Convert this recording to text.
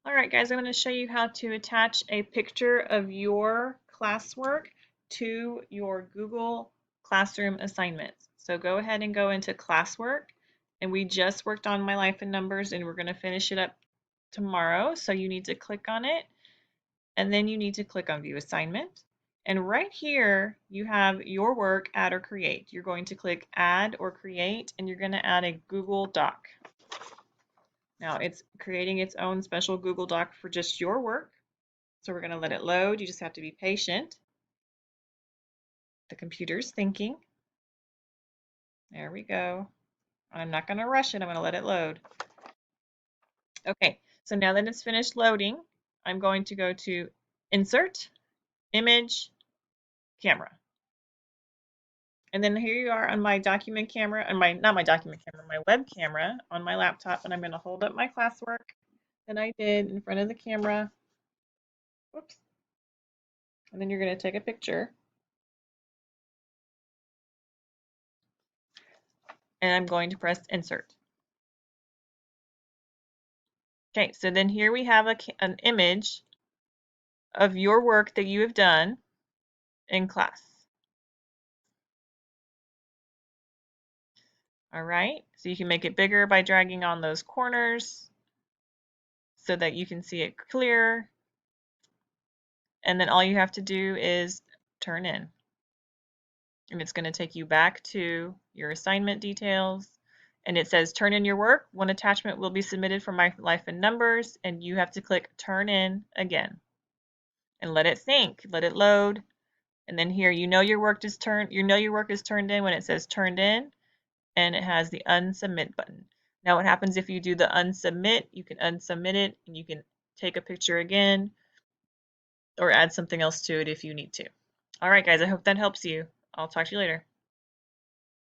All right, guys, I'm going to show you how to attach a picture of your classwork to your Google Classroom assignments. So go ahead and go into Classwork, and we just worked on My Life in Numbers, and we're going to finish it up tomorrow. So you need to click on it, and then you need to click on View Assignment. And right here, you have your work, Add or Create. You're going to click Add or Create, and you're going to add a Google Doc. Now it's creating its own special Google Doc for just your work. So we're going to let it load. You just have to be patient. The computer's thinking. There we go. I'm not going to rush it. I'm going to let it load. Okay, so now that it's finished loading, I'm going to go to Insert, Image, Camera. And then here you are on my document camera, and not my document camera, my web camera on my laptop, and I'm going to hold up my classwork that I did in front of the camera. Whoops. And then you're going to take a picture. And I'm going to press Insert. Okay, so then here we have an image of your work that you have done in class. All right, so you can make it bigger by dragging on those corners so that you can see it clear. And then all you have to do is turn in. And it's going to take you back to your assignment details. And it says turn in your work. One attachment will be submitted for My Life in Numbers, and you have to click turn in again. And let it think, let it load. And then here, your work is turned in when it says turned in, and it has the unsubmit button. Now what happens if you do the unsubmit? You can unsubmit it, and you can take a picture again or add something else to it if you need to. All right, guys, I hope that helps you. I'll talk to you later.